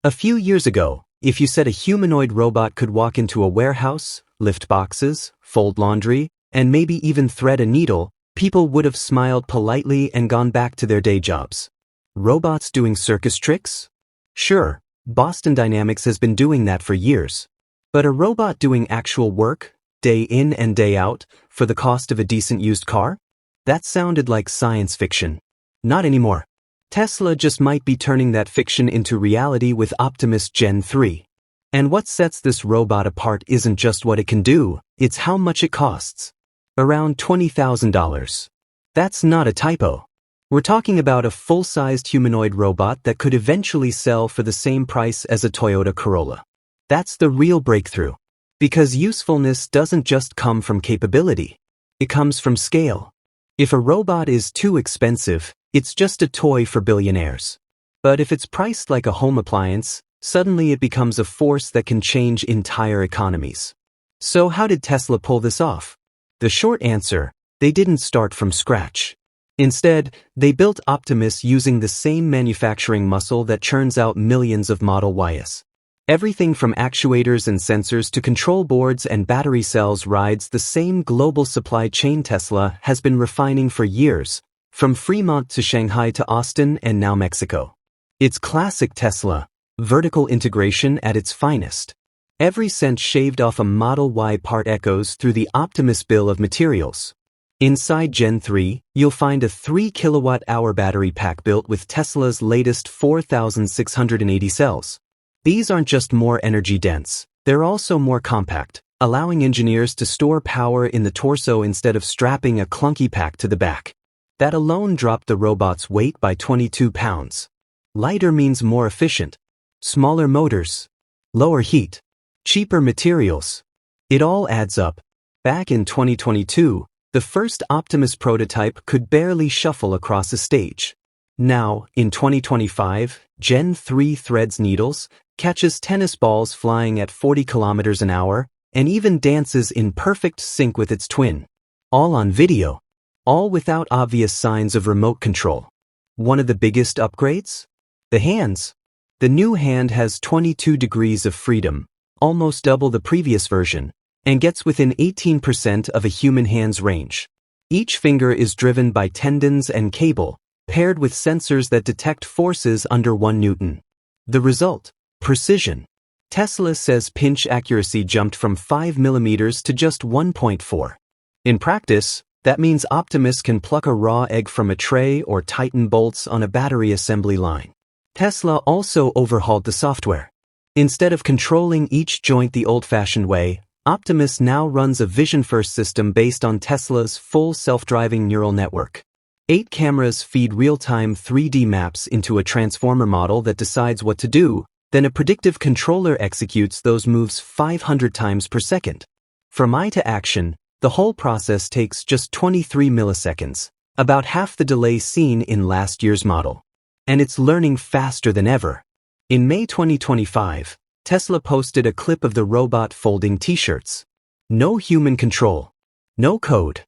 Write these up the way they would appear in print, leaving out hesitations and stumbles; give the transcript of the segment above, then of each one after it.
A few years ago, if you said a humanoid robot could walk into a warehouse, lift boxes, fold laundry, and maybe even thread a needle, people would have smiled politely and gone back to their day jobs. Robots doing circus tricks? Sure, Boston Dynamics has been doing that for years. But a robot doing actual work, day in and day out, for the cost of a decent used car? That sounded like science fiction. Not anymore. Tesla just might be turning that fiction into reality with Optimus Gen 3. And what sets this robot apart isn't just what it can do, it's how much it costs. Around $20,000. That's not a typo. We're talking about a full-sized humanoid robot that could eventually sell for the same price as a Toyota Corolla. That's the real breakthrough. Because usefulness doesn't just come from capability. It comes from scale. If a robot is too expensive, it's just a toy for billionaires. But if it's priced like a home appliance, suddenly it becomes a force that can change entire economies. So how did Tesla pull this off? The short answer, they didn't start from scratch. Instead, they built Optimus using the same manufacturing muscle that churns out millions of Model Ys. Everything from actuators and sensors to control boards and battery cells rides the same global supply chain Tesla has been refining for years, from Fremont to Shanghai to Austin and now Mexico. It's classic Tesla, vertical integration at its finest. Every cent shaved off a Model Y part echoes through the Optimus bill of materials. Inside Gen 3, you'll find a 3 kilowatt-hour battery pack built with Tesla's latest 4,680 cells. These aren't just more energy-dense, they're also more compact, allowing engineers to store power in the torso instead of strapping a clunky pack to the back. That alone dropped the robot's weight by 22 pounds. Lighter means more efficient. Smaller motors. Lower heat. Cheaper materials. It all adds up. Back in 2022, the first Optimus prototype could barely shuffle across a stage. Now, in 2025, Gen 3 threads needles, catches tennis balls flying at 40 kilometers an hour, and even dances in perfect sync with its twin. All on video. All without obvious signs of remote control. One of the biggest upgrades? The hands. The new hand has 22 degrees of freedom, almost double the previous version, and gets within 18% of a human hand's range. Each finger is driven by tendons and cable, paired with sensors that detect forces under 1 Newton. The result? Precision. Tesla says pinch accuracy jumped from 5 millimeters to just 1.4. In practice, that means Optimus can pluck a raw egg from a tray or tighten bolts on a battery assembly line. Tesla also overhauled the software. Instead of controlling each joint the old-fashioned way, Optimus now runs a vision-first system based on Tesla's full self-driving neural network. 8 cameras feed real-time 3D maps into a transformer model that decides what to do, then a predictive controller executes those moves 500 times per second. From eye to action, the whole process takes just 23 milliseconds, about half the delay seen in last year's model. And it's learning faster than ever. In May 2025, Tesla posted a clip of the robot folding t-shirts. No human control. No code.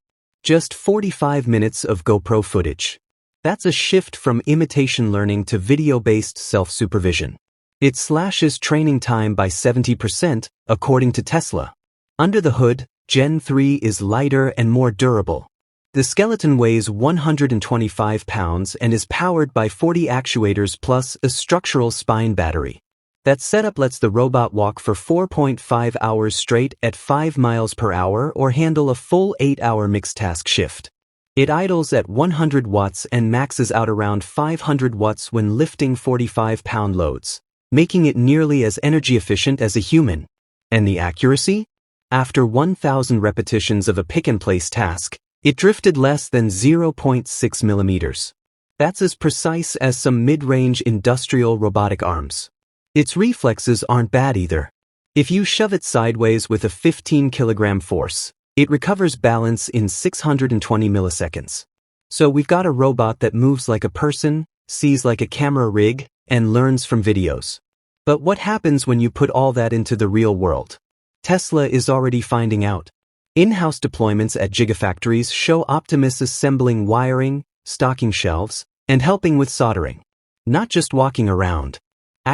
Just 45 minutes of GoPro footage. That's a shift from imitation learning to video-based self-supervision. It slashes training time by 70%, according to Tesla. Under the hood, Gen 3 is lighter and more durable. The skeleton weighs 125 pounds and is powered by 40 actuators plus a structural spine battery. That setup lets the robot walk for 4.5 hours straight at 5 miles per hour or handle a full 8-hour mixed task shift. It idles at 100 watts and maxes out around 500 watts when lifting 45-pound loads, making it nearly as energy efficient as a human. And the accuracy? After 1,000 repetitions of a pick-and-place task, it drifted less than 0.6 millimeters. That's as precise as some mid-range industrial robotic arms. Its reflexes aren't bad either. If you shove it sideways with a 15-kilogram force, it recovers balance in 620 milliseconds. So we've got a robot that moves like a person, sees like a camera rig, and learns from videos. But what happens when you put all that into the real world? Tesla is already finding out. In-house deployments at gigafactories show Optimus assembling wiring, stocking shelves, and helping with soldering. Not just walking around.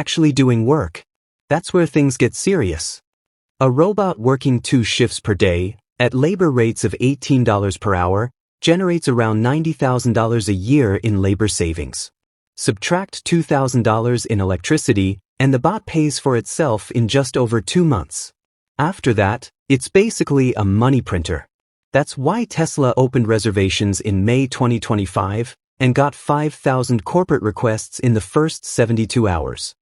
actually doing work. That's where things get serious. A robot working 2 shifts per day, at labor rates of $18 per hour, generates around $90,000 a year in labor savings. Subtract $2,000 in electricity, and the bot pays for itself in just over 2 months. After that, it's basically a money printer. That's why Tesla opened reservations in May 2025 and got 5,000 corporate requests in the first 72 hours.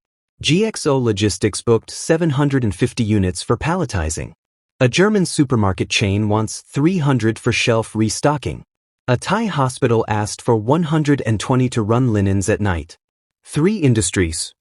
GXO Logistics booked 750 units for palletizing. A German supermarket chain wants 300 for shelf restocking. A Thai hospital asked for 120 to run linens at night. 3 industries.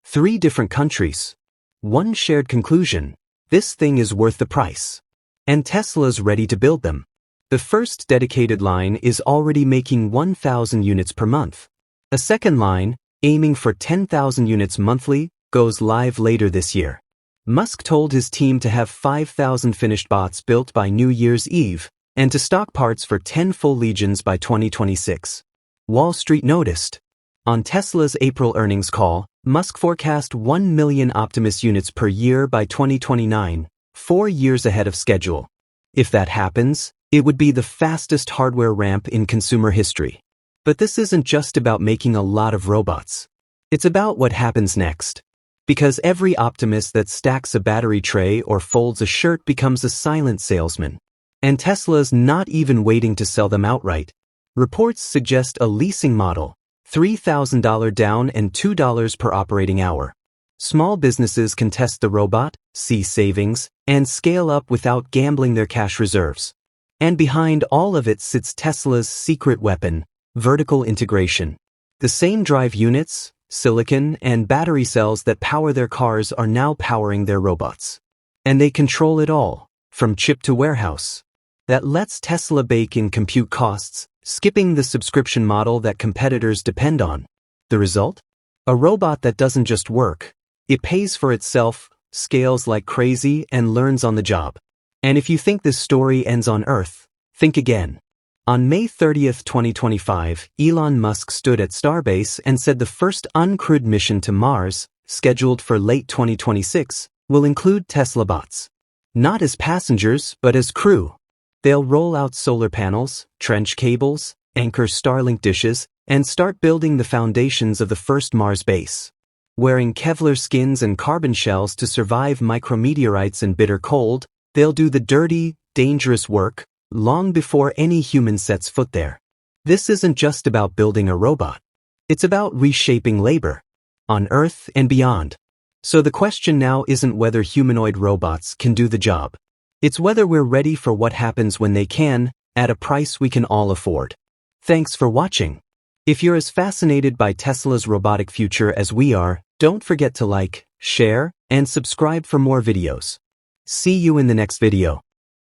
3 different countries. One shared conclusion: this thing is worth the price. And Tesla's ready to build them. The first dedicated line is already making 1,000 units per month. A second line, aiming for 10,000 units monthly, goes live later this year. Musk told his team to have 5,000 finished bots built by New Year's Eve, and to stock parts for 10 full Legions by 2026. Wall Street noticed. On Tesla's April earnings call, Musk forecast 1 million Optimus units per year by 2029, 4 years ahead of schedule. If that happens, it would be the fastest hardware ramp in consumer history. But this isn't just about making a lot of robots. It's about what happens next. Because every Optimus that stacks a battery tray or folds a shirt becomes a silent salesman. And Tesla's not even waiting to sell them outright. Reports suggest a leasing model, $3,000 down and $2 per operating hour. Small businesses can test the robot, see savings, and scale up without gambling their cash reserves. And behind all of it sits Tesla's secret weapon, vertical integration. The same drive units, silicon, and battery cells that power their cars are now powering their robots. And they control it all, from chip to warehouse. That lets Tesla bake in compute costs, skipping the subscription model that competitors depend on. The result? A robot that doesn't just work. It pays for itself, scales like crazy, and learns on the job. And if you think this story ends on Earth, think again. On May 30th, 2025, Elon Musk stood at Starbase and said the first uncrewed mission to Mars, scheduled for late 2026, will include Tesla bots. Not as passengers, but as crew. They'll roll out solar panels, trench cables, anchor Starlink dishes, and start building the foundations of the first Mars base. Wearing Kevlar skins and carbon shells to survive micrometeorites and bitter cold, they'll do the dirty, dangerous work long before any human sets foot there. This isn't just about building a robot. It's about reshaping labor, on Earth and beyond. So the question now isn't whether humanoid robots can do the job. It's whether we're ready for what happens when they can, at a price we can all afford. Thanks for watching. If you're as fascinated by Tesla's robotic future as we are, don't forget to like, share, and subscribe for more videos. See you in the next video.